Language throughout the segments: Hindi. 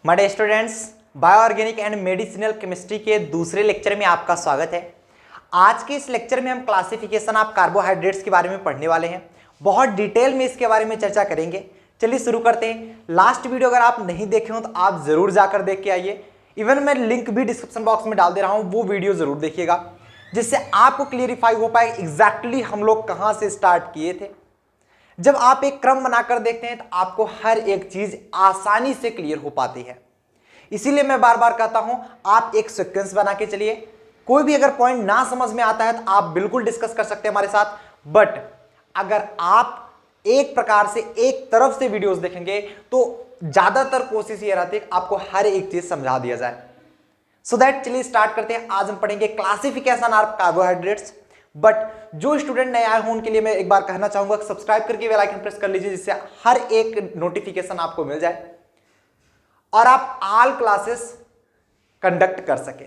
My students, bioorganic and medicinal chemistry के दूसरे लेक्चर में आपका स्वागत है। आज के इस लेक्चर में हम क्लासिफिकेशन ऑफ कार्बोहाइड्रेट्स के बारे में पढ़ने वाले हैं। बहुत डिटेल में इसके बारे में चर्चा करेंगे। चलिए शुरू करते हैं। लास्ट वीडियो अगर आप नहीं देखे हो तो आप जरूर जाकर देख के आइए। इवन मैं लिंक भी डिस्क्रिप्शन बॉक्स में डाल दे रहा हूं, वो वीडियो जरूर देखिएगा, जिससे आपको क्लियरिफाई हो पाए एग्जैक्टली हम लोग कहां से स्टार्ट किए थे। जब आप एक क्रम बनाकर देखते हैं तो आपको हर एक चीज आसानी से क्लियर हो पाती है। इसीलिए मैं बार बार कहता हूं, आप एक सीक्वेंस बना के चलिए। कोई भी अगर पॉइंट ना समझ में आता है तो आप बिल्कुल डिस्कस कर सकते हैं हमारे साथ, बट अगर आप एक प्रकार से एक तरफ से वीडियोस देखेंगे तो ज्यादातर कोशिश ये रहती है कि आपको हर एक चीज समझा दिया जाए। सो दैट चलिए स्टार्ट करते हैं। आज हम पढ़ेंगे क्लासिफिकेशन ऑफ कार्बोहाइड्रेट्स। बट जो स्टूडेंट नए आए हो उनके लिए मैं एक बार कहना चाहूंगा, सब्सक्राइब करके बेल आइकन प्रेस कर लीजिए, जिससे हर एक नोटिफिकेशन आपको मिल जाए और आप ऑल क्लासेस कंडक्ट कर सके,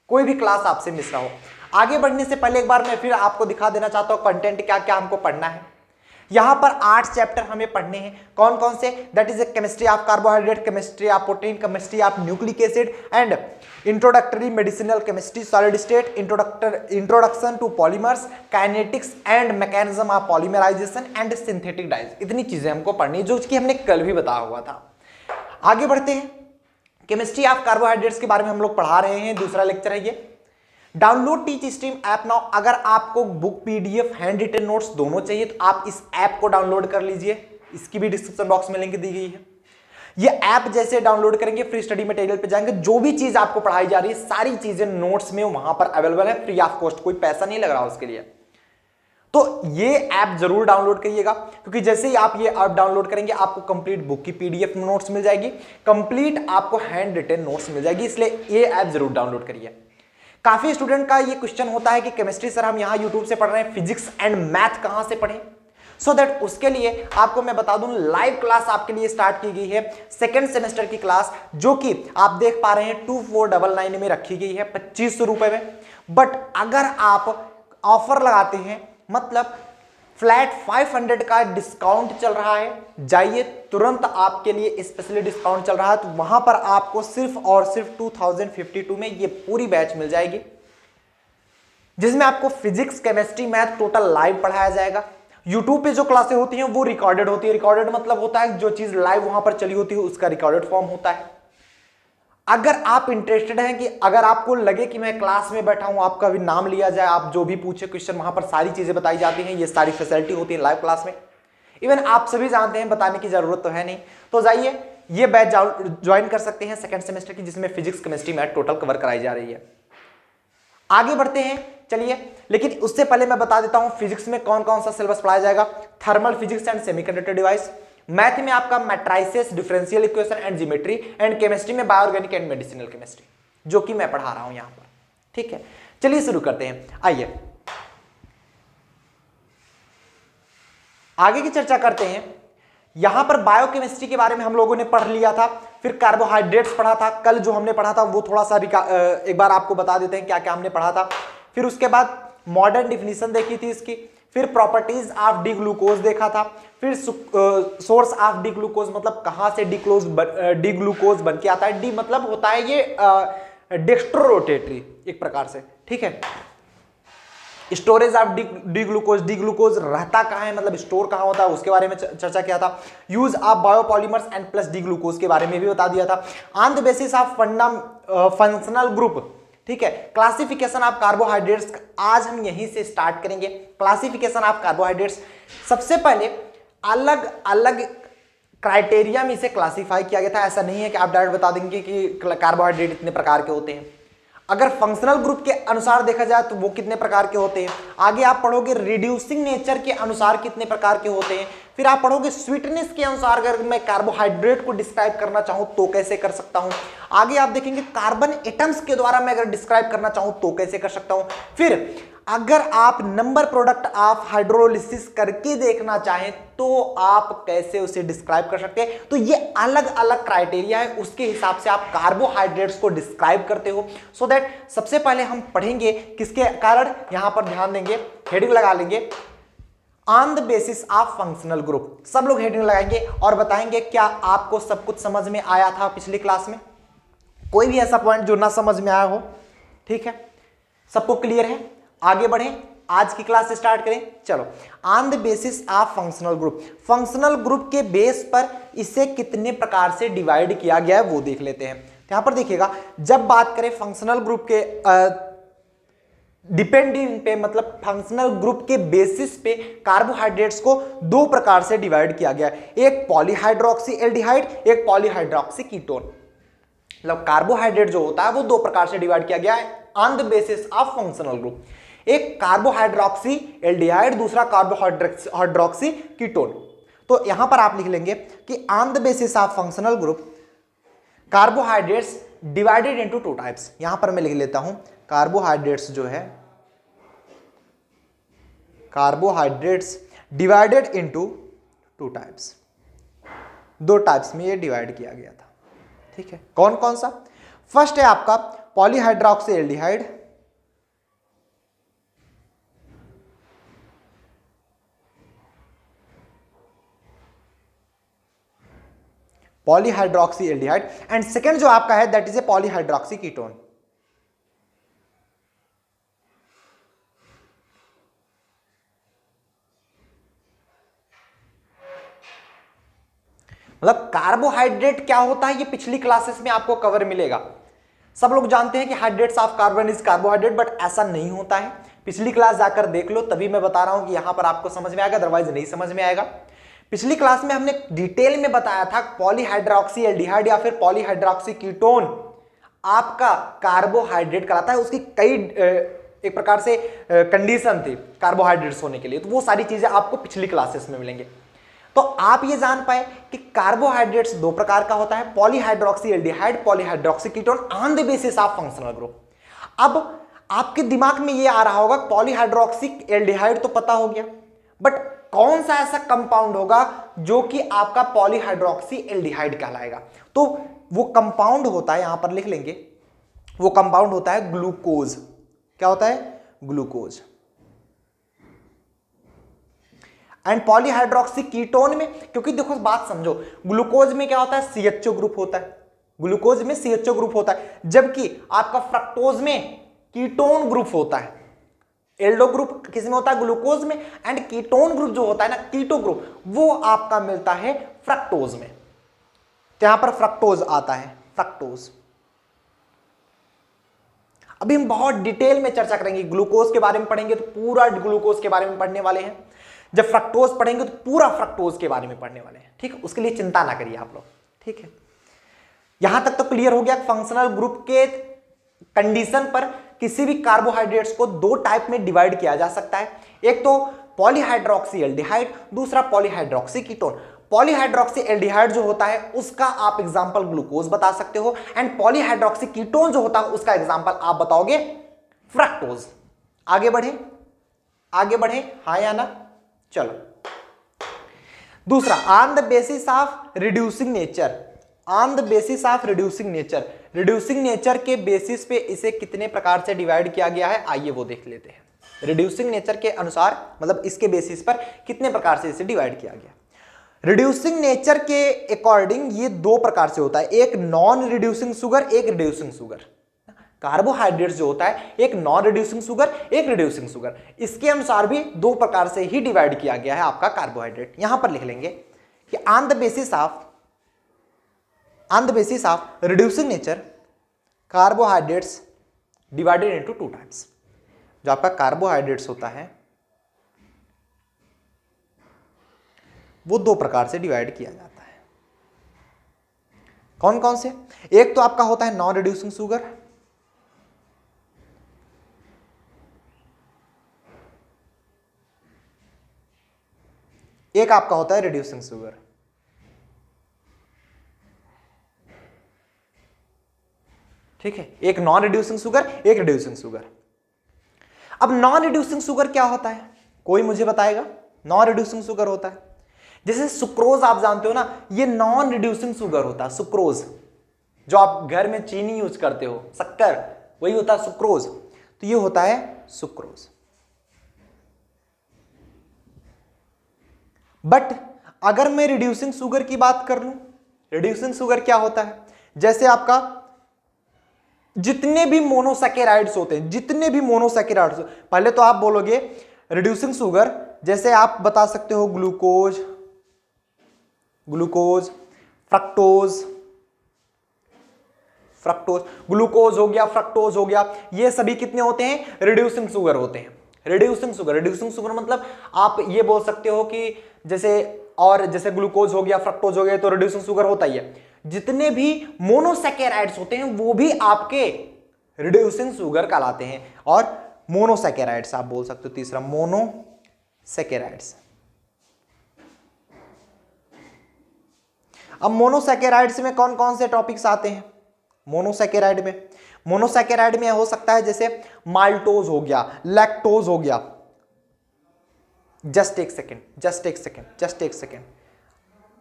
कोई भी क्लास आपसे मिस ना हो। आगे बढ़ने से पहले एक बार मैं फिर आपको दिखा देना चाहता हूं कंटेंट क्या क्या हमको पढ़ना है। यहां पर 8 चैप्टर हमें पढ़ने हैं। कौन कौन से? That is chemistry of carbohydrate, chemistry of protein, chemistry of nucleic acid and introductory medicinal chemistry, solid state, introduction to polymers, kinetics and mechanism of polymerization and synthetic dyes. इतनी चीजें हमको पढ़नी है, जो कि हमने कल भी बताया हुआ था। आगे बढ़ते हैं। केमिस्ट्री ऑफ कार्बोहाइड्रेट्स के बारे में हम लोग पढ़ा रहे हैं, दूसरा लेक्चर है ये। Download Teach Stream app now. अगर आपको book, PDF, handwritten notes दोनों चाहिए तो आप इस ऐप को डाउनलोड कर लीजिए। इसकी भी डिस्क्रिप्शन बॉक्स में लिंक दी गई है। ये ऐप जैसे डाउनलोड करेंगे, फ्री स्टडी मटेरियल पे जाएंगे, जो भी चीज आपको पढ़ाई जा रही है सारी चीजें नोट्स में वहां पर अवेलेबल है, फ्री ऑफ कॉस्ट, कोई पैसा नहीं लग रहा उसके लिए। तो ये ऐप जरूर डाउनलोड करिएगा, क्योंकि जैसे ही आप ये ऐप डाउनलोड करेंगे आपको कंप्लीट बुक की पीडीएफ नोट्स मिल जाएगी, कंप्लीट आपको हैंड रिटन नोट्स मिल जाएगी, इसलिए ये ऐप जरूर डाउनलोड करिए। काफी स्टूडेंट का ये क्वेश्चन होता है कि केमिस्ट्री सर हम यहां यूट्यूब से पढ़ रहे हैं, फिजिक्स एंड मैथ कहां से पढ़ें? सो दैट उसके लिए आपको मैं बता दूं, लाइव क्लास आपके लिए स्टार्ट की गई है, सेकेंड सेमेस्टर की क्लास, जो कि आप देख पा रहे हैं 2499 में रखी गई है, 2500 रुपए में। बट अगर आप ऑफर लगाते हैं, मतलब फ्लैट 500 का डिस्काउंट चल रहा है, जाइए तुरंत, आपके लिए स्पेशली डिस्काउंट चल रहा है, तो वहां पर आपको सिर्फ और सिर्फ 2052 में ये पूरी बैच मिल जाएगी, जिसमें आपको physics, chemistry, math total live पढ़ाया जाएगा। यूट्यूब पे जो क्लासें होती हैं वो रिकॉर्डेड होती है। रिकॉर्डेड मतलब होता है जो चीज लाइव वहां पर चली होती है उसका रिकॉर्डेड फॉर्म होता है। अगर आप इंटरेस्टेड हैं कि अगर आपको लगे कि मैं क्लास में बैठा हूं, आपका भी नाम लिया जाए, आप जो भी पूछे क्वेश्चन, वहां पर सारी चीजें बताई जाती हैं, ये सारी फैसिलिटी होती है लाइव क्लास में। इवन आप सभी जानते हैं, बताने की जरूरत तो है नहीं। तो जाइए ये बैच ज्वाइन कर सकते हैं सेकंड सेमेस्टर की, जिसमें physics, chemistry, math total cover कराई जा रही है। आगे बढ़ते हैं, चलिए। लेकिन उससे पहले मैं बता देता हूं फिजिक्स में कौन कौन सा सिलेबस पढ़ाया जाएगा। Thermal physics and semiconductor device, math में आपका matrices, differential equation and geometry, and chemistry में बायोऑर्गेनिक एंड मेडिसिनल केमिस्ट्री, जो कि मैं पढ़ा रहा हूं यहां पर। ठीक है, चलिए शुरू करते हैं। आइए आगे की चर्चा करते हैं। यहां पर बायोकेमिस्ट्री के बारे में हम लोगों ने पढ़ लिया था, फिर कार्बोहाइड्रेट्स पढ़ा था। कल जो हमने पढ़ा था वो थोड़ा सा एक बार आपको बता देते हैं क्या क्या हमने पढ़ा था। फिर उसके बाद मॉडर्न डिफिनीशन देखी थी इसकी, फिर प्रॉपर्टीज ऑफ डी ग्लूकोज देखा था, फिर सोर्स ऑफ डी ग्लूकोज, मतलब कहां से डी ग्लूकोज बन के आता है। डी मतलब होता है ये डेक्स्ट्रोरोटेटरी एक प्रकार से, ठीक है। Storage of D glucose, D glucose रहता कहां है, मतलब स्टोर कहां होता है, उसके बारे में चर्चा किया था। Use of biopolymers and plus D glucose के बारे में भी बता दिया था। On the basis of functional group, ठीक है। क्लासिफिकेशन ऑफ कार्बोहाइड्रेट्स आज हम यहीं से स्टार्ट करेंगे। क्लासिफिकेशन ऑफ कार्बोहाइड्रेट्स, सबसे पहले अलग अलग क्राइटेरिया में इसे क्लासिफाई किया गया था। ऐसा नहीं है कि आप डायरेक्ट बता देंगे कि कार्बोहाइड्रेट इतने प्रकार के होते हैं। अगर फंक्शनल ग्रुप के अनुसार देखा जाए तो वो कितने प्रकार के होते हैं। आगे आप पढ़ोगे रिड्यूसिंग नेचर के अनुसार कितने प्रकार के होते हैं। फिर आप पढ़ोगे स्वीटनेस के अनुसार, अगर मैं कार्बोहाइड्रेट को डिस्क्राइब करना चाहूं तो कैसे कर सकता हूं। आगे आप देखेंगे कार्बन एटम्स के द्वारा मैं अगर डिस्क्राइब करना चाहूं तो कैसे कर सकता हूं। फिर अगर आप नंबर प्रोडक्ट ऑफ हाइड्रोलिसिस करके देखना चाहें तो आप कैसे उसे डिस्क्राइब कर सकते हैं। तो ये अलग अलग क्राइटेरिया है, उसके हिसाब से आप कार्बोहाइड्रेट्स को डिस्क्राइब करते हो। सो दैट सबसे पहले हम पढ़ेंगे किसके कारण, यहां पर ध्यान देंगे, हेडिंग लगा लेंगे on the basis of functional group. सब लोग हेडिंग लगाएंगे और बताएंगे क्या आपको सब कुछ समझ में आया था पिछली क्लास में, कोई भी ऐसा पॉइंट जो ना समझ में आया हो। ठीक है, सबको क्लियर है? आगे बढ़ें, आज की क्लास स्टार्ट करें। चलो, on the basis of functional group, functional group के बेस पर इसे कितने प्रकार से डिवाइड किया गया है वो देख लेते हैं। यहां पर देखिएगा, जब बात करें फंक्शनल ग्रुप के डिपेंडिंग पे, मतलब फंक्शनल ग्रुप के बेसिस पे कार्बोहाइड्रेट्स को दो प्रकार से डिवाइड किया गया है, एक पॉलीहाइड्रोक्सी एल्डिहाइड, एक पॉलीहाइड्रोक्सी कीटोन। मतलब कार्बोहाइड्रेट जो होता है वो दो प्रकार से डिवाइड किया गया है on the basis of functional group, एक कार्बोहाइड्रोक्सी एल्डिहाइड, दूसरा कार्बोहाइड्रोक्सी कीटोन। तो यहां पर आप लिख लेंगे कि on the basis of functional group carbohydrates divided into two types. यहां पर मैं लिख लेता हूं कार्बोहाइड्रेट्स जो है, carbohydrates divided into two types, दो टाइप्स में ये डिवाइड किया गया था। ठीक है, कौन कौन सा? फर्स्ट है आपका polyhydroxy aldehyde, polyhydroxy aldehyde, and second जो आपका है that is a polyhydroxy ketone. मतलब कार्बोहाइड्रेट क्या होता है ये पिछली क्लासेस में आपको कवर मिलेगा। सब लोग जानते हैं कि hydrates of carbon is carbohydrate, but ऐसा नहीं होता है। पिछली क्लास जाकर देख लो, तभी मैं बता रहा हूं कि यहां पर आपको समझ में आएगा, अदरवाइज नहीं समझ में आएगा। पिछली क्लास में हमने डिटेल में बताया था पॉलीहाइड्रोक्सी एल्डिहाइड या फिर पॉलीहाइड्रोक्सी कीटोन आपका कार्बोहाइड्रेट कहलाता है। उसकी कई एक प्रकार से कंडीशन थी कार्बोहाइड्रेट्स होने के लिए, तो वो सारी चीजें आपको पिछली क्लासेस में मिलेंगे। तो आप ये जान पाए कि कार्बोहाइड्रेट्स दो प्रकार का होता है, polyhydroxy aldehyde, polyhydroxy ketone on the basis of functional group. अब आपके दिमाग में ये आ रहा होगा पॉलीहाइड्रोक्सी एल्डिहाइड तो पता हो गया, बट कौन सा ऐसा कंपाउंड होगा जो कि आपका पॉलीहाइड्रोक्सी एल्डिहाइड कहलाएगा? तो वो कंपाउंड होता है, यहां पर लिख लेंगे, वो कंपाउंड होता है ग्लूकोज। क्या होता है? ग्लूकोज। एंड पॉलीहाइड्रोक्सी कीटोन में, क्योंकि देखो बात समझो, ग्लूकोज में क्या होता है? सीएचओ ग्रुप होता है, ग्लूकोज में सीएचओ ग्रुप होता है, जबकि आपका फ्रक्टोज में कीटोन ग्रुप होता है। एल्डो ग्रुप किस में होता है? ग्लूकोज में। एंड कीटोन ग्रुप जो होता है ना, कीटो ग्रुप, वो आपका मिलता है फ्रक्टोज में। तो यहां पर फ्रक्टोज आता है, फ्रक्टोज। अभी हम बहुत डिटेल में चर्चा करेंगे, ग्लूकोज के बारे में पढ़ेंगे तो पूरा ग्लूकोज के बारे में पढ़ने वाले हैं, जब फ्रक्टोज पढ़ेंगे तो पूरा फ्रक्टोज के बारे में पढ़ने वाले हैं। ठीक है, उसके लिए चिंता ना करिए आप लोग। ठीक है, यहां तक तो क्लियर हो गया। फंक्शनल ग्रुप के कंडीशन पर किसी भी कार्बोहाइड्रेट्स को दो टाइप में डिवाइड किया जा सकता है, एक तो पॉलीहाइड्रोक्सी एल्डिहाइड, दूसरा पॉलीहाइड्रोक्सी कीटोन। पॉलीहाइड्रोक्सी एल्डिहाइड जो होता है उसका आप एग्जांपल ग्लूकोज बता सकते हो, एंड पॉलीहाइड्रोक्सी कीटोन जो होता है उसका एग्जांपल आप बताओगे फ्रक्टोज। आगे बढ़े, आगे बढ़े, हाँ या ना? चलो, दूसरा on the basis of reducing nature, on the basis of reducing nature, reducing nature के बेसिस पे इसे कितने प्रकार से डिवाइड किया गया है, आइए वो देख लेते हैं। रिड्यूसिंग नेचर के अनुसार, मतलब इसके बेसिस पर कितने प्रकार से इसे डिवाइड किया गया। रिड्यूसिंग नेचर के अकॉर्डिंग ये दो प्रकार से होता है, एक नॉन रिड्यूसिंग शुगर, एक रिड्यूसिंग शुगर। कार्बोहाइड्रेट्स जो होता है एक नॉन रिड्यूसिंग शुगर, एक रिड्यूसिंग शुगर, इसके अनुसार भी दो प्रकार से ही डिवाइड किया गया है आपका कार्बोहाइड्रेट। यहां पर लिख लेंगे कि on the basis of reducing nature carbohydrates divided into two types. जो आपका कार्बोहाइड्रेट्स होता है वो दो प्रकार से डिवाइड किया जाता है। कौन कौन से? एक तो आपका होता है नॉन रिड्यूसिंग शुगर, एक आपका होता है रिड्यूसिंग शुगर। ठीक है, एक नॉन रिड्यूसिंग शुगर, एक रिड्यूसिंग शुगर। अब नॉन रिड्यूसिंग शुगर क्या होता है, कोई मुझे बताएगा? नॉन रिड्यूसिंग शुगर होता है जैसे सुक्रोज, आप जानते हो ना, ये नॉन रिड्यूसिंग शुगर होता है। सुक्रोज जो आप घर में चीनी यूज करते हो, शक्कर, वही होता है सुक्रोज। तो ये होता है सुक्रोज। बट अगर मैं रिड्यूसिंग शुगर की बात कर लूं, रिड्यूसिंग शुगर क्या होता है, जैसे आपका जितने भी मोनोसैकेराइड्स होते हैं, जितने भी मोनोसैकेराइड्स, पहले तो आप बोलोगे रिड्यूसिंग शुगर, जैसे आप बता सकते हो glucose, glucose, fructose, fructose, glucose हो गया, फ्रक्टोज हो गया, ये सभी कितने होते हैं, रिड्यूसिंग शुगर होते हैं। रिड्यूसिंग शुगर, रिड्यूसिंग शुगर मतलब आप ये बोल सकते हो कि जैसे, और जैसे ग्लूकोज हो गया, फ्रक्टोज हो गया, तो रिड्यूसिंग शुगर होता ही है। जितने भी मोनोसैकेराइड्स होते हैं वो भी आपके रिड्यूसिंग शुगर कहलाते हैं। और मोनोसैकेराइड्स आप बोल सकते हो, तीसरा मोनोसैकेराइड्स। अब मोनोसैकेराइड्स में कौन कौन से टॉपिक्स आते हैं, मोनोसैकेराइड में, मोनोसैकेराइड में हो सकता है जैसे माल्टोज हो गया, लैक्टोज हो गया। जस्ट एक सेकेंड, जस्ट एक सेकेंड, जस्ट एक सेकेंड,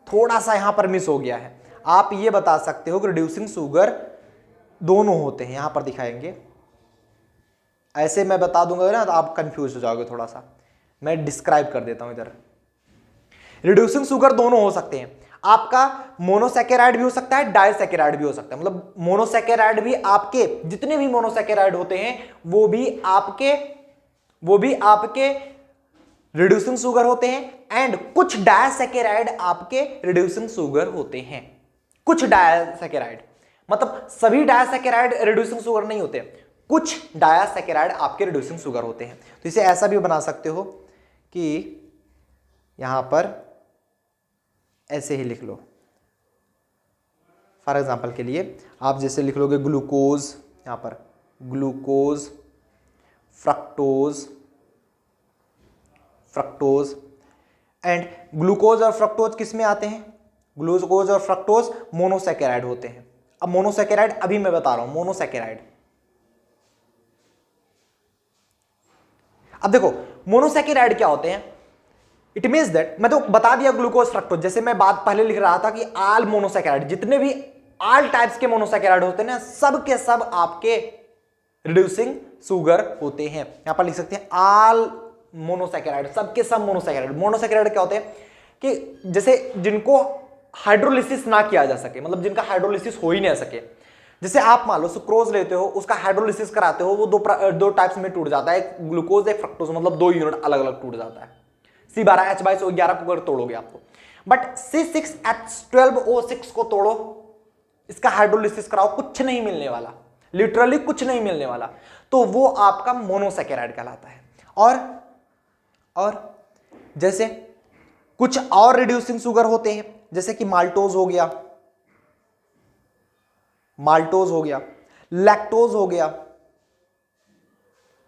थोड़ा सा यहां पर मिस हो गया है। आप ये बता सकते हो कि रिड्यूसिंग शुगर दोनों होते हैं, यहां पर दिखाएंगे, ऐसे मैं बता दूंगा ना तो आप कंफ्यूज हो जाओगे थोड़ा सा, मैं डिस्क्राइब कर देता हूं इधर। रिड्यूसिंग शुगर दोनों हो सकते हैं, आपका मोनोसैकेराइड भी हो सकता है, डाइसैकेराइड भी हो सकता है। मतलब मोनोसैकेराइड भी आपके, जितने भी मोनोसैकेराइड होते हैं वो भी आपके रिड्यूसिंग शुगर होते हैं, एंड कुछ डायसैकेराइड आपके रिड्यूसिंग शुगर होते हैं। कुछ डायसैकेराइड मतलब सभी डायसैकेराइड रिड्यूसिंग शुगर नहीं होते, कुछ डायसैकेराइड आपके रिड्यूसिंग शुगर होते हैं। तो इसे ऐसा भी बना सकते हो कि यहां पर ऐसे ही लिख लो, फॉर एग्जांपल के लिए आप जैसे लिख लोगे ग्लूकोज, यहां पर glucose, fructose, fructose, and glucose और फ्रक्टोज किस में आते हैं, ग्लूकोज और फ्रक्टोज मोनोसैकेराइड होते हैं। अब मोनोसैकेराइड अभी मैं बता रहा हूं, मोनोसैकेराइड। अब देखो मोनोसैकेराइड क्या होते हैं, इट मीन्स दैट, मैं तो बता दिया ग्लूकोज फ्रक्टोज, जैसे मैं बात पहले लिख रहा था कि ऑल मोनोसैकेराइड, जितने भी ऑल टाइप्स के मोनोसैकेराइड होते हैं ना, सब के सब आपके रिड्यूसिंग शुगर होते हैं। यहां पर लिख सकते हैं ऑल मोनोसैकेराइड, सबके सब मोनोसैकेराइड। मोनोसैकेराइड क्या होते हैं कि जैसे जिनको हाइड्रोलिसिस ना किया जा सके, मतलब जिनका हाइड्रोलिसिस हो ही नहीं सके, जैसे आप मान लो सुक्रोज लेते हो, उसका हाइड्रोलिसिस कराते हो, वो दो टाइप्स में टूट जाता है, एक ग्लूकोज एक फ्रक्टोज, मतलब 2 यूनिट अलग अलग टूट जाता है। C12H22 को अगर तोड़ोगे आपको, बट C6H12O6 को तोड़ो, इसका हाइड्रोलिसिस कराओ, कुछ नहीं मिलने वाला, लिटरली कुछ नहीं मिलने वाला, तो वो आपका मोनोसैकेराइड कहलाता है। और जैसे कुछ और रिड्यूसिंग शुगर होते हैं, जैसे कि माल्टोज हो गया, माल्टोज हो गया, लैक्टोज हो गया,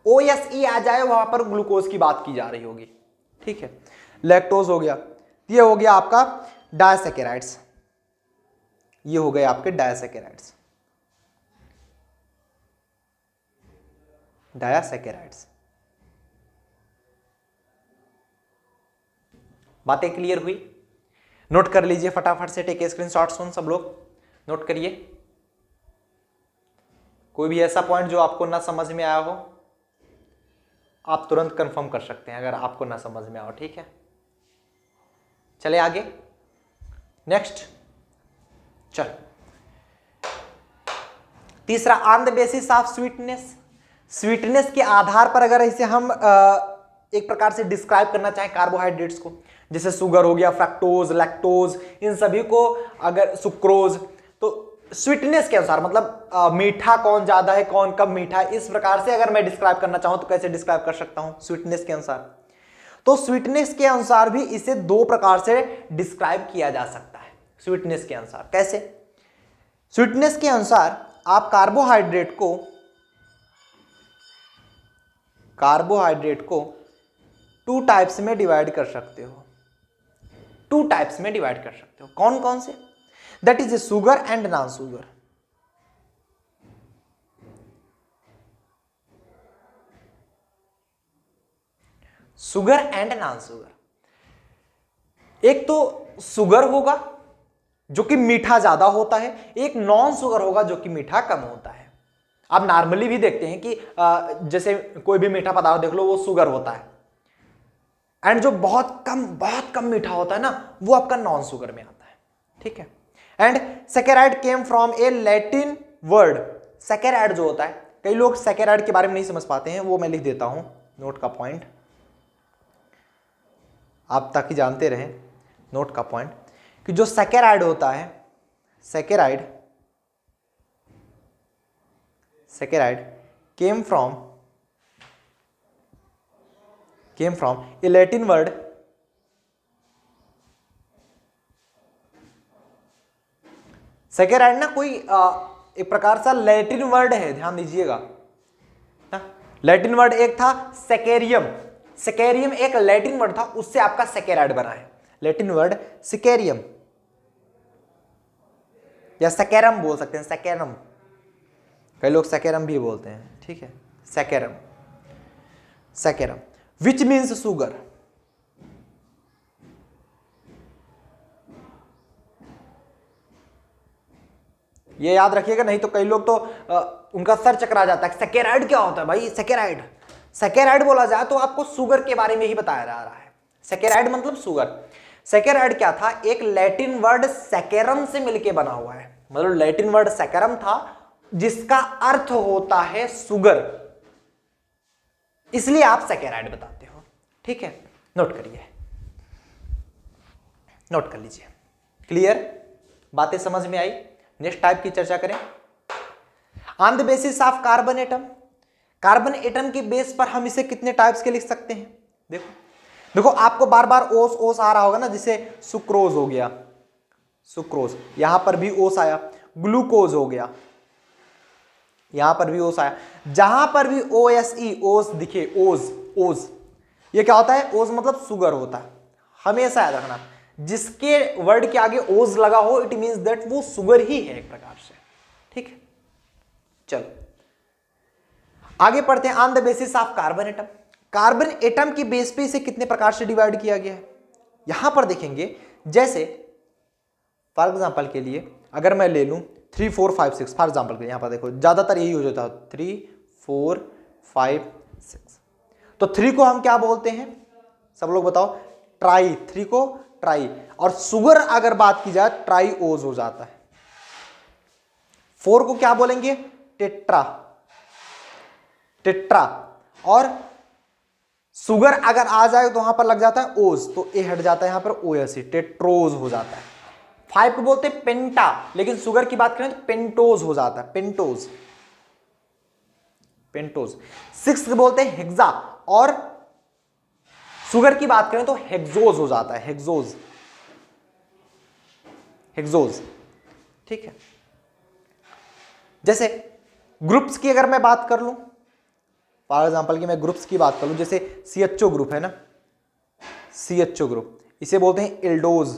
OSE आ जाए वहां पर ग्लूकोज की बात की जा रही होगी, ठीक है, लैक्टोज हो गया, ये हो गया आपका डायसैकेराइड्स, ये हो गए आपके डायसैकेराइड्स, डायसैकेराइड्स। बातें क्लियर हुई? नोट कर लीजिए फटाफट से, टेक स्क्रीनशॉट, सुन सब लोग नोट करिए। कोई भी ऐसा पॉइंट जो आपको ना समझ में आया हो, आप तुरंत कंफर्म कर सकते हैं अगर आपको ना समझ में आओ, ठीक है। चले आगे, नेक्स्ट, चल तीसरा, on the basis of sweetness. Sweetness के आधार पर अगर इसे हम एक प्रकार से डिस्क्राइब करना चाहें कार्बोहाइड्रेट्स को, जैसे शुगर हो गया, फ्रक्टोज, लैक्टोज, इन सभी को अगर सुक्रोज, तो स्वीटनेस के अनुसार मतलब मीठा कौन ज्यादा है, कौन कम मीठा है, इस प्रकार से अगर मैं डिस्क्राइब करना चाहूं तो कैसे डिस्क्राइब कर सकता हूं स्वीटनेस के अनुसार। तो स्वीटनेस के अनुसार भी इसे 2 प्रकार से डिस्क्राइब किया जा सकता है। स्वीटनेस के अनुसार कैसे? स्वीटनेस के अनुसार आप कार्बोहाइड्रेट को 2 टाइप्स में डिवाइड कर सकते हो, 2 टाइप्स में डिवाइड कर सकते हो। कौन कौन से? That is a sugar and non sugar. Sugar and non sugar, एक तो शुगर होगा जो कि मीठा ज्यादा होता है, एक नॉन शुगर होगा जो कि मीठा कम होता है। आप नॉर्मली भी देखते हैं कि जैसे कोई भी मीठा पदार्थ देख लो, वो शुगर होता है, एंड जो बहुत कम मीठा होता है ना, वो आपका नॉन शुगर में आता है, ठीक है। And saccharide came from A Latin word. Saccharide जो होता है, कई लोग सैकेराइड के बारे में नहीं समझ पाते हैं, वो मैं लिख देता हूं नोट का पॉइंट, आप ताकि जानते रहें नोट का पॉइंट, कि जो सैकेराइड होता है, saccharide came from A Latin word, saccharide ना कोई एक प्रकार सा लैटिन वर्ड है, ध्यान दीजिएगा। लैटिन वर्ड एक था सैकेरियम, सैकेरियम एक लैटिन वर्ड था, उससे आपका सैकेराइड बना है। लैटिन वर्ड सैकेरियम या सैकेरम बोल सकते हैं, सैकेरम, कई लोग सैकेरम भी बोलते हैं, ठीक है। Saccharum which means sugar. ये याद रखिएगा, नहीं तो कई लोग तो उनका सर चकरा जाता है, सैकेराइड क्या होता है भाई, सैकेराइड बोला जाए तो आपको शुगर के बारे में ही बताया जा रहा है। सैकेराइड मतलब शुगर। सैकेराइड क्या था, एक लैटिन वर्ड सैकेरम से मिलके बना हुआ है, मतलब लैटिन वर्ड सैकेरम था जिसका अर्थ होता है शुगर, इसलिए आप सैकेराइड बताते हो, ठीक है। नोट करिए, नोट कर लीजिए। क्लियर, बातें समझ में आई। नेक्स्ट टाइप की चर्चा करें। On the basis of carbon atom, carbon atom के बेस पर हम इसे कितने टाइप्स के लिख सकते हैं। देखो देखो आपको बार बार ओस ओस आ रहा होगा ना, जैसे सुक्रोज हो गया, सुक्रोज, यहां पर भी ओस आया, ग्लूकोज हो गया, यहां पर भी ओस आया, जहां पर भी ओ एस ई ओस दिखे, ओज ओज, ये क्या होता है, ओज मतलब शुगर होता है, हमेशा याद रखना। जिसके वर्ड के आगे ओज लगा हो इट मींस दैट वो शुगर ही है एक प्रकार से, ठीक है। चलो आगे पढ़ते हैं। On the basis of carbon atom, carbon atom की बेस पे इसे कितने प्रकार से डिवाइड किया गया है, यहां पर देखेंगे। जैसे फॉर एग्जांपल के लिए अगर मैं ले लूं 3 4 5 6, फॉर एग्जांपल के यहां पर देखो ज्यादातर यही हो जाता है 3 4 5 6, तो 3 को हम क्या बोलते हैं, सब लोग बताओ, ट्राई, 3 को ट्राई, और शुगर अगर बात की जाए ट्राईओज हो जाता है। 4 को क्या बोलेंगे, टेट्रा, टेट्रा, और शुगर अगर आ जाए तो वहां पर लग जाता है ओज, तो ए हट जाता है यहां पर ओएस, टेट्रोज हो जाता है। 5 को बोलते हैं पेंटा, लेकिन शुगर की बात करें तो पेंटोज हो जाता है, पेंटोज, पेंटोज। 6 को बोलते हैं हेक्सा, और शुगर की बात करें तो हेक्सोज हो जाता है, हेक्सोज, हेक्सोज, ठीक है। जैसे ग्रुप्स की अगर मैं बात कर लूं, फॉर एग्जांपल की मैं ग्रुप्स की बात कर लूं, जैसे CHO ग्रुप है ना, CHO ग्रुप, इसे बोलते हैं एल्डोज,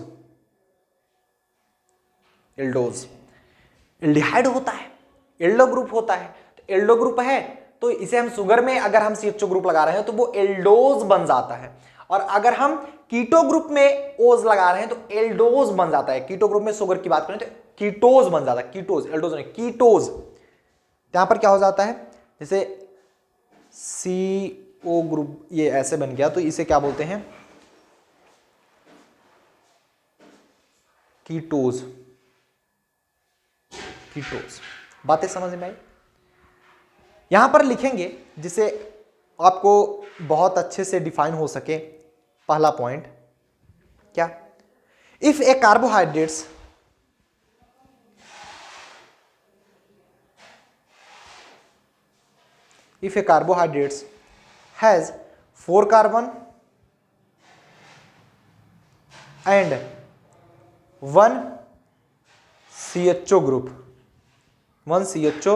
एल्डोज। एल्डिहाइड होता है, एल्डो ग्रुप होता है, तो एल्डो ग्रुप है तो इसे हम शुगर में अगर हम CHO ग्रुप लगा रहे हैं तो वो एल्डोज बन जाता है, और अगर हम कीटो ग्रुप में ओज लगा रहे हैं तो एल्डोज बन जाता है। कीटो ग्रुप में शुगर की बात करें तो कीटोज बन जाता है, कीटोज, एल्डोज नहीं, कीटोज। यहां पर क्या हो जाता है, जैसे CO ग्रुप ये ऐसे बन गया, तो इसे क्या बोलते हैं, कीटोज, कीटोज। बातें समझ में आई। यहां पर लिखेंगे जिसे आपको बहुत अच्छे से डिफाइन हो सके। पहला पॉइंट क्या, if a carbohydrates if a carbohydrates has 4 carbon and 1 CHO group, 1 CHO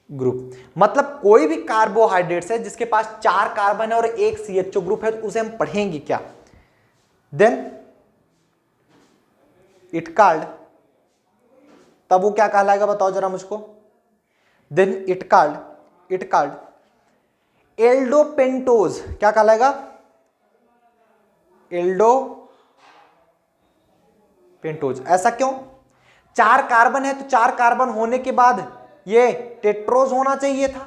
group, मतलब कोई भी कार्बोहाइड्रेट्स है जिसके पास 4 कार्बन है और 1 CHO ग्रुप है, तो उसे हम पढ़ेंगे क्या, देन इट कॉल्ड, तब वो क्या कहलाएगा बताओ जरा मुझको, देन इट कॉल्ड एल्डोपेंटोज, क्या कहलाएगा, एल्डोपेंटोज। ऐसा क्यों, 4 कार्बन है तो 4 कार्बन होने के बाद ये टेट्रोज होना चाहिए था,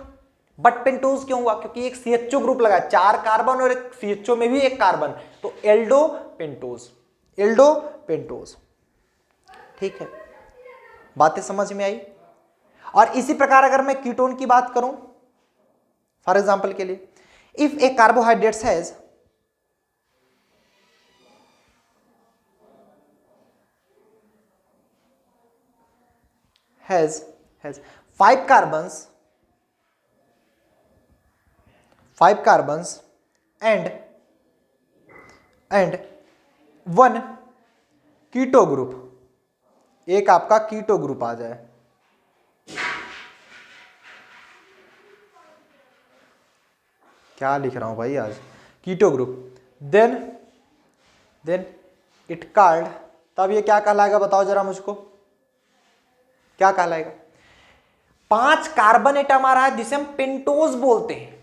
बट पेंटोज क्यों हुआ? क्योंकि एक CHO ग्रुप लगा, 4 कार्बन और एक CHO में भी एक कार्बन, तो एल्डो पेंटोज, एल्डो पेंटोज। ठीक है, बातें समझ में आई? और इसी प्रकार अगर मैं कीटोन की बात करूं, फॉर एग्जांपल के लिए, if a carbohydrates has 5 carbons and 1 keto group, एक आपका कीटो ग्रुप आ जाए, क्या लिख रहा हूं भाई आज, keto group, then it called, तब ये क्या कहलाएगा बताओ जरा मुझको, क्या कहलाएगा? 5 कार्बन एटम आ रहा है जिसे हम पेंटोज बोलते हैं।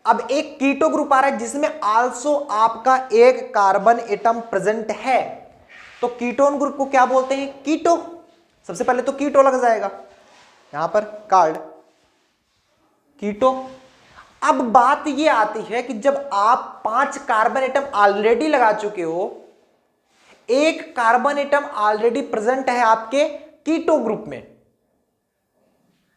अब एक कीटो ग्रुप आ रहा है जिसमें आल्सो आपका एक कार्बन एटम प्रेजेंट है, तो कीटोन ग्रुप को क्या बोलते हैं? कीटो। सबसे पहले तो कीटो लग जाएगा यहां पर, कॉल्ड कीटो। अब बात ये आती है कि जब आप 5 कार्बन एटम ऑलरेडी लगा चुके हो, एक कार्बन एटम ऑलरेडी प्रेजेंट है आपके कीटो ग्रुप में,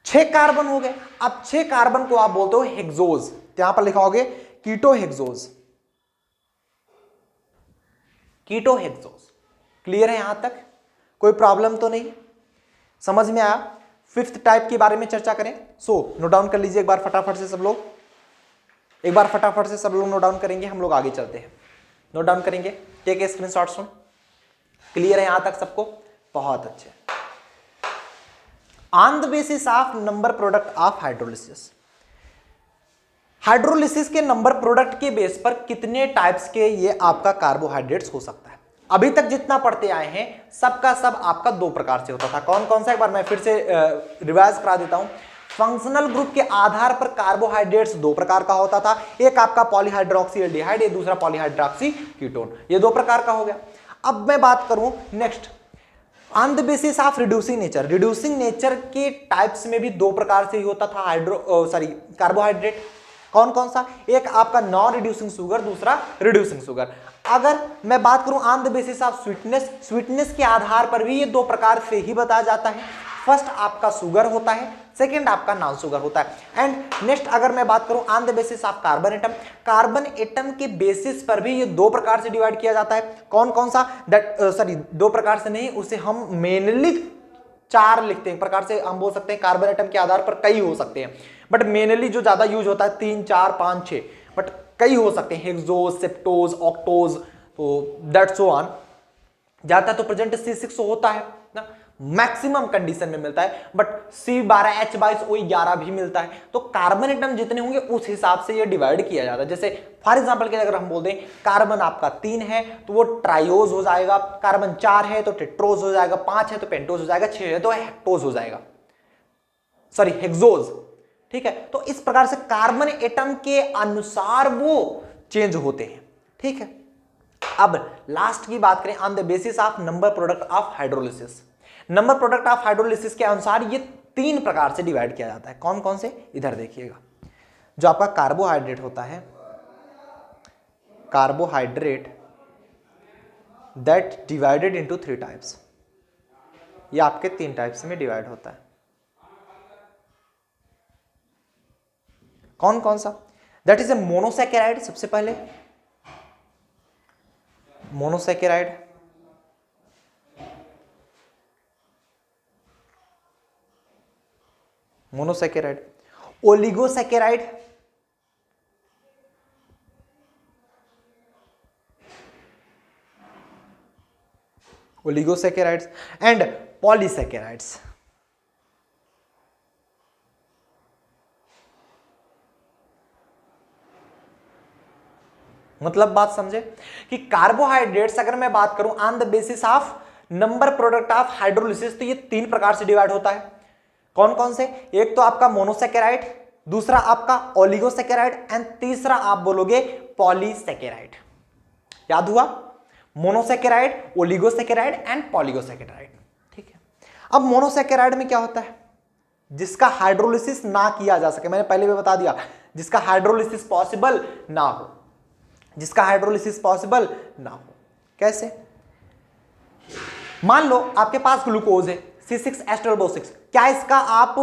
6 कार्बन हो गए। अब 6 कार्बन को आप बोलते हो हेक्सोज, यहां पर लिखा होगे keto hexose, keto hexose. Clear है यहां तक? कोई प्रॉब्लम तो नहीं? समझ में आया? 5th टाइप के बारे में चर्चा करें। नोट डाउन कर लीजिए एक बार फटाफट से सब लोग, एक बार फटाफट से सब लोग नोट डाउन करेंगे, हम लोग आगे चलते हैं। नोट डाउन करेंगे, टेक ए स्क्रीनशॉट सुन। क्लियर है यहां तक सबको? बहुत अच्छे। On the basis of number product of hydrolysis, hydrolysis के नंबर प्रोडक्ट के बेस पर कितने टाइप्स के ये आपका कार्बोहाइड्रेट्स हो सकता है? अभी तक जितना पढ़ते आए हैं सबका सब आपका 2 प्रकार से होता था। कौन कौन सा? एक बार मैं फिर से रिवाइज करा देता हूं। फंक्शनल ग्रुप के आधार पर कार्बोहाइड्रेट्स 2 प्रकार का होता था, एक आपका पॉलीहाइड्रोक्सी एल्डिहाइड, एक दूसरा पॉलीहाइड्रोक्सी कीटोन, ये 2 प्रकार का हो गया। अब मैं बात करूं next, on the basis of reducing nature, reducing nature के टाइप्स में भी 2 प्रकार से ही होता था कार्बोहाइड्रेट। कौन कौन सा? एक आपका नॉन रिड्यूसिंग शुगर, दूसरा रिड्यूसिंग शुगर। अगर मैं बात करूं on the basis of sweetness, sweetness के आधार पर भी ये 2 प्रकार से ही बताया जाता है। फर्स्ट आपका शुगर होता है, सेकेंड आपका नॉन शुगर होता है। एंड नेक्स्ट अगर मैं बात करूं on the basis of carbon atom, carbon atom के बेसिस पर भी ये 2 प्रकार से डिवाइड किया जाता है। कौन कौन सा? 2 प्रकार से नहीं, उसे हम मेनली 4 लिखते हैं। एक प्रकार से हम बोल सकते हैं कार्बन एटम के आधार पर कई हो सकते हैं, बट मेनली जो ज्यादा यूज होता है 3, 4, 5, 6, बट कई हो सकते हैं, हेक्सोज, सेप्टोज, ऑक्टोज, तो दैट सो ऑन। ज्यादा तो प्रेजेंट C6 होता है ना, मैक्सिमम कंडीशन में मिलता है, बट C12, H22, OE11 भी मिलता है। तो कार्बन एटम जितने होंगे उस हिसाब से ये डिवाइड किया जाता है। जैसे फॉर एग्जांपल के अगर हम बोल दें कार्बन आपका 3 है तो वो ट्राइओज हो जाएगा, कार्बन 4 है तो टेट्रोज हो जाएगा, 5 है तो पेंटोज हो जाएगा, 6 है तो हेक्टोज हो जाएगा, सॉरी हेक्सोज। ठीक है, तो इस प्रकार से कार्बन एटम के अनुसार वो चेंज होते हैं। ठीक है, अब लास्ट की बात करें on the basis of number product of hydrolysis. Number product of hydrolysis के अनुसार ये 3 प्रकार से डिवाइड किया जाता है। कौन कौन से? इधर देखिएगा, जो आपका कार्बोहाइड्रेट होता है, carbohydrate that divided into 3 types, ये आपके 3 टाइप्स में डिवाइड होता है। कौन कौन सा? दैट इज ए मोनोसैकेराइड, सबसे पहले monosaccharide, monosaccharide, oligosaccharide, oligosaccharides and polysaccharides. मतलब बात समझे कि कार्बोहाइड्रेट्स अगर मैं बात करूं on the basis of number product of hydrolysis, तो ये 3 प्रकार से डिवाइड होता है। कौन कौन से? एक तो आपका मोनोसैकेराइड, दूसरा आपका ओलिगोसैकेराइड एंड तीसरा आप बोलोगे पॉलीसैकेराइड। याद हुआ? Monosaccharide, oligosaccharide and polysaccharide. ठीक है, अब मोनोसैकेराइड में क्या होता है? जिसका हाइड्रोलिसिस ना किया जा सके, मैंने पहले भी बता दिया, जिसका हाइड्रोलिसिस पॉसिबल ना हो, जिसका हाइड्रोलिसिस पॉसिबल ना हो। कैसे? मान लो आपके पास ग्लूकोज है C6H12O6, क्या इसका आप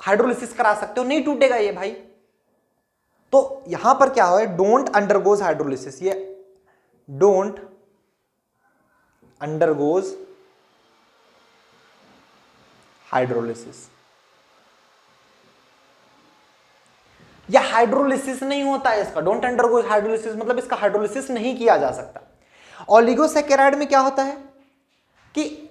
हाइड्रोलिसिस करा सकते हो? नहीं टूटेगा ये भाई। तो यहां पर क्या हो, डोंट अंडरगोज हाइड्रोलिसिस, ये डोंट अंडरगोज हाइड्रोलिसिस, या हाइड्रोलिसिस नहीं होता है इसका। डोंट अंडरगोज हाइड्रोलिसिस मतलब इसका हाइड्रोलिसिस नहीं किया जा सकता। ओलिगोसैकेराइड में क्या होता है कि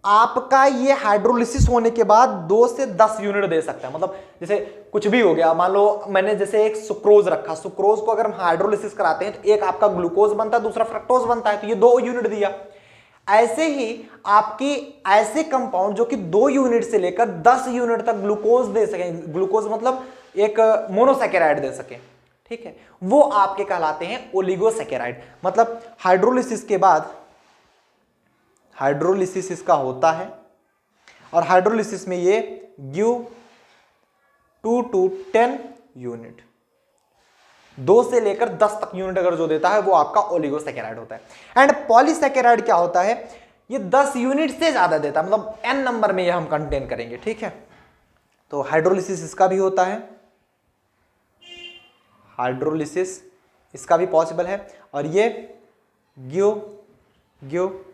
आपका ये हाइड्रोलिसिस होने के बाद 2 से 10 यूनिट दे सकता है। मतलब जैसे कुछ भी हो गया, मान लो मैंने जैसे एक सुक्रोज रखा, सुक्रोज को अगर हम हाइड्रोलिसिस कराते हैं तो एक आपका ग्लूकोज बनता है, दूसरा फ्रक्टोज बनता है, तो ये 2 यूनिट दिया। ऐसे ही आपकी ऐसे कंपाउंड जो कि 2 यूनिट से लेकर 10 यूनिट तक ग्लूकोज दे सके, ग्लूकोज मतलब एक मोनोसैकेराइड दे सके, ठीक है, वो आपके कहलाते हैं ओलिगोसैकेराइड। मतलब हाइड्रोलिसिस के बाद, हाइड्रोलिसिस इसका होता है और हाइड्रोलिसिस में ये गिव 2 to 10 यूनिट, 2 से लेकर 10 तक यूनिट अगर जो देता है वो आपका ओलिगोसैकेराइड होता है। एंड पॉलीसैकेराइड क्या होता है, ये 10 यूनिट से ज्यादा देता है, मतलब n नंबर में ये हम कंटेन करेंगे, ठीक है। तो हाइड्रोलिसिस इसका भी होता है, हाइड्रोलिसिस इसका भी पॉसिबल है, और ये give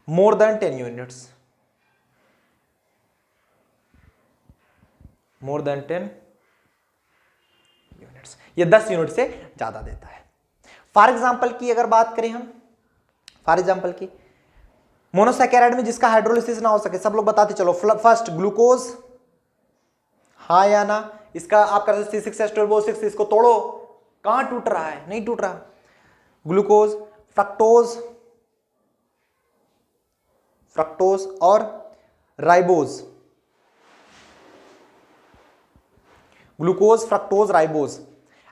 more than 10 units, more than 10 units, ये 10 यूनिट से ज्यादा देता है। फॉर एग्जांपल की अगर बात करें हम, फॉर एग्जांपल की मोनोसैकेराइड में जिसका हाइड्रोलिसिस ना हो सके, सब लोग बताते चलो। फर्स्ट ग्लूकोज, हाँ या ना, इसका आप कर सकते C6H12O6, इसको तोड़ो, कहां टूट रहा है? नहीं टूट रहा। ग्लूकोज, फ्रक्टोज, फ्रक्टोज और ribose, glucose, fructose, ribose.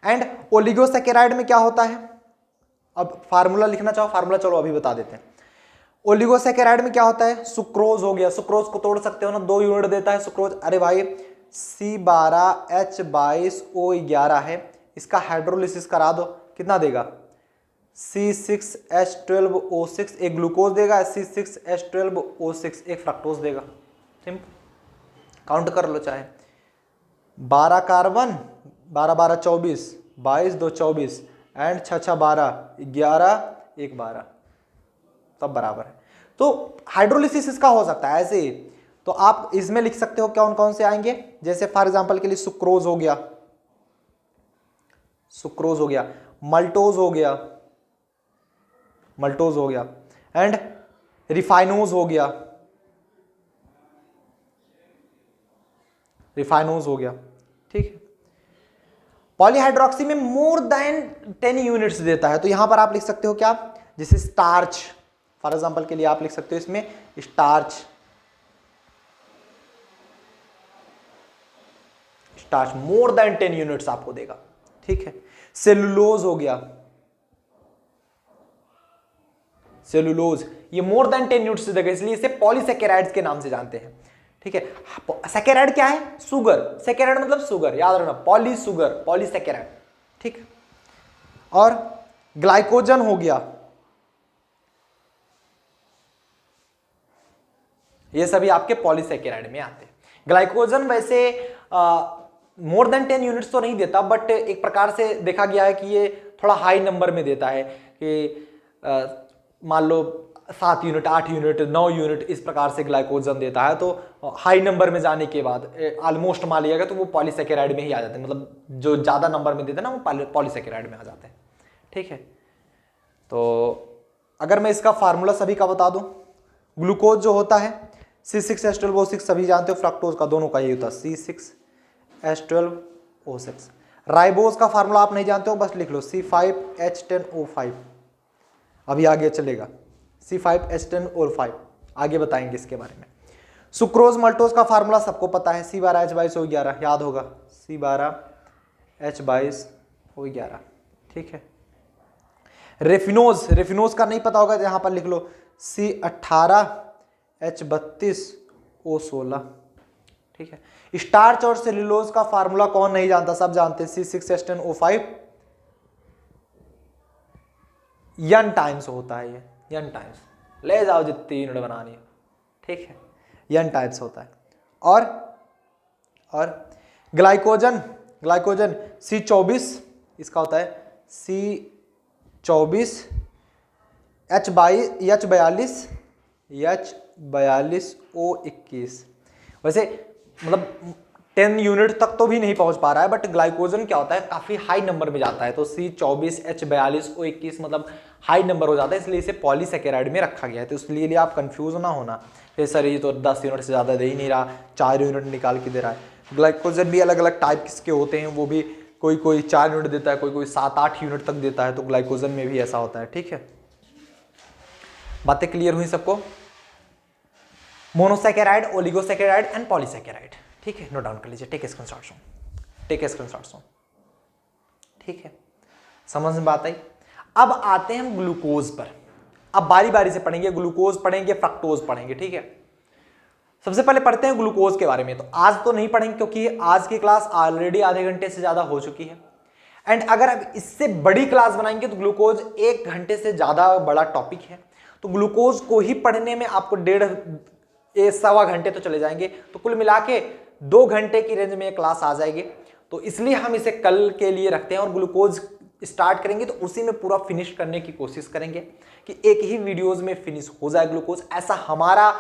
And oligosaccharide में क्या होता है, अब फार्मूला लिखना चाहो, फार्मूला चलो अभी बता देते हैं। ओलिगोसैकेराइड में क्या होता है, सुक्रोज हो गया, सुक्रोज को तोड़ सकते हो ना, 2 यूनिट देता है सुक्रोज। अरे भाई C12H22O11 है, इसका हाइड्रोलिसिस करा दो, कितना देगा? C6H12O6 एक ग्लूकोज देगा, C6H12O6 एक फ्रक्टोज देगा। सिंपल, काउंट कर लो चाहे, 12 कार्बन, 12 12 24, 22 2 24 एंड 6 6 12, 11 1 12, सब बराबर है। तो हाइड्रोलिसिस इसका हो सकता है ऐसे ही। तो आप इसमें लिख सकते हो कौन कौन से आएंगे, जैसे फॉर एग्जांपल के लिए सुक्रोज हो गया, सुक्रोज हो गया, मल्टोज हो गया, मल्टोज हो गया, एंड रिफाइनोज हो गया, रिफाइनोज हो गया, ठीक है। पॉलीहाइड्रोक्सी में मोर देन 10 यूनिट्स देता है, तो यहां पर आप लिख सकते हो क्या, जैसे स्टार्च, फॉर एग्जांपल के लिए आप लिख सकते हो इसमें starch, starch more than 10 units आपको देगा, ठीक है। सेलुलोज हो गया, सेलुलोज ये मोर देन 10 यूनिट्स देगा, इसलिए इसे पॉलीसैकेराइड्स के नाम से जानते हैं, ठीक है। सैकेराइड क्या है? सुगर, सैकेराइड मतलब सुगर, याद रखना, पॉली सुगर, पॉलीसैकेराइड, ठीक। और ग्लाइकोजन हो गया, ये सभी आपके पॉलीसैकेराइड में आते हैं। ग्लाइकोजन वैसे मोर देन 10 यूनिट्स तो नहीं देता, बट एक प्रकार से देखा गया है कि ये थोड़ा हाई नंबर में देता है, कि मान लो 7 यूनिट, 8 यूनिट, 9 यूनिट इस प्रकार से ग्लाइकोजन देता है। तो हाई नंबर में जाने के बाद ऑलमोस्ट मान लिया गया तो वो पॉलीसैकेराइड में ही आ जाते हैं, मतलब जो ज़्यादा नंबर में देते हैं ना वो पॉलीसैकेराइड में आ जाते हैं, ठीक है। तो अगर मैं इसका फार्मूला सभी का बता दूं, ग्लूकोज जो होता है C6H12O6 सभी जानते हो, फ्रक्टोज का दोनों का यही होता है C6H12O6। राइबोज का फार्मूला आप नहीं जानते हो, बस लिख लो C5H10O5, अभी आगे चलेगा C5H10O5, आगे बताएंगे इसके बारे में। सुक्रोज मल्टोज का फार्मूला सबको पता है, C12H22O11, याद होगा C12H22O11, ठीक है। रेफिनोज, रेफिनोज का नहीं पता होगा तो यहां पर लिख लो C18H32O16, ठीक है। स्टार्च और सेल्यूलोज का फार्मूला कौन नहीं जानता, सब जानते हैं, C6H10O5 n टाइम्स होता है, ये n टाइम्स, ले जाओ जितनी यूनिट बनानी है, ठीक है, n टाइम्स होता है। और ग्लाइकोजन C24, इसका होता है C24 H42O21। वैसे मतलब 10 यूनिट तक तो भी नहीं पहुंच पा रहा है, बट ग्लाइकोजन क्या होता है, काफी हाई नंबर में जाता है, तो C24 H42O21 मतलब हाई नंबर हो जाता है, इसलिए इसे पॉलीसेकेराइड में रखा गया है। तो इसलिए आप कंफ्यूज ना होना कि सर ये तो 10 यूनिट से ज्यादा दे ही नहीं रहा, 4 यूनिट निकाल के दे रहा है। ग्लाइकोजन भी अलग अलग टाइप के होते हैं, वो भी कोई 4 यूनिट देता है, कोई 7-8 यूनिट तक देता है, तो ग्लाइकोजन में भी ऐसा होता है, ठीक है। बातें क्लियर हुई सबको? मोनोसेकेराइड, ओलिगोसेकेराइड एंड पॉलीसेकेराइड, ठीक है, नोट डाउन कर लीजिए, टेक स्क्रीनशॉट्स, ठीक है, समझ में बात आई। अब आते हैं हम ग्लूकोज पर, अब बारी बारी से पढ़ेंगे, ग्लूकोज पढ़ेंगे, फ्रक्टोज पढ़ेंगे, ठीक है। सबसे पहले पढ़ते हैं ग्लूकोज के बारे में। तो आज तो नहीं पढ़ेंगे क्योंकि आज की क्लास ऑलरेडी आधे घंटे से ज्यादा हो चुकी है, एंड अगर अब इससे बड़ी क्लास बनाएंगे तो ग्लूकोज 1 घंटे से ज्यादा बड़ा टॉपिक है, तो ग्लूकोज को ही पढ़ने में आपको 1.5-1.25 घंटे तो चले जाएंगे, तो कुल मिला के 2 घंटे की रेंज में क्लास आ जाएगी। तो इसलिए हम इसे कल के लिए रखते हैं और ग्लूकोज स्टार्ट करेंगे तो उसी में पूरा फिनिश करने की कोशिश करेंगे कि एक ही वीडियोज में फिनिश हो जाए ग्लूकोज, ऐसा हमारा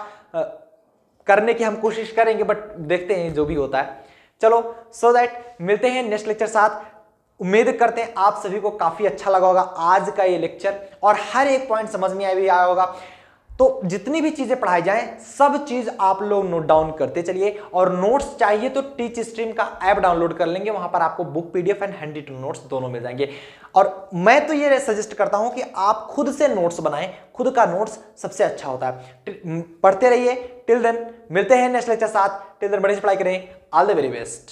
करने की हम कोशिश करेंगे, बट देखते हैं जो भी होता है। चलो, सो दैट मिलते हैं नेक्स्ट लेक्चर साथ। उम्मीद करते हैं आप सभी को काफी अच्छा लगा होगा आज का ये लेक्चर, और हर एक पॉइंट समझ में भी आया होगा। तो जितनी भी चीजें पढ़ाई जाएं सब चीज आप लोग नोट डाउन करते चलिए, और नोट्स चाहिए तो टीच स्ट्रीम का ऐप डाउनलोड कर लेंगे, वहां पर आपको बुक PDF एंड हैंडी टू नोट्स दोनों मिल जाएंगे। और मैं तो ये सजेस्ट करता हूं कि आप खुद से नोट्स बनाएं, खुद का नोट्स सबसे अच्छा होता है। पढ़ते रहिए। टिल देन मिलते हैं नेक्स्ट लेक्चर साथ, टिल देन बड़ी पढ़ाई करें। All the very best.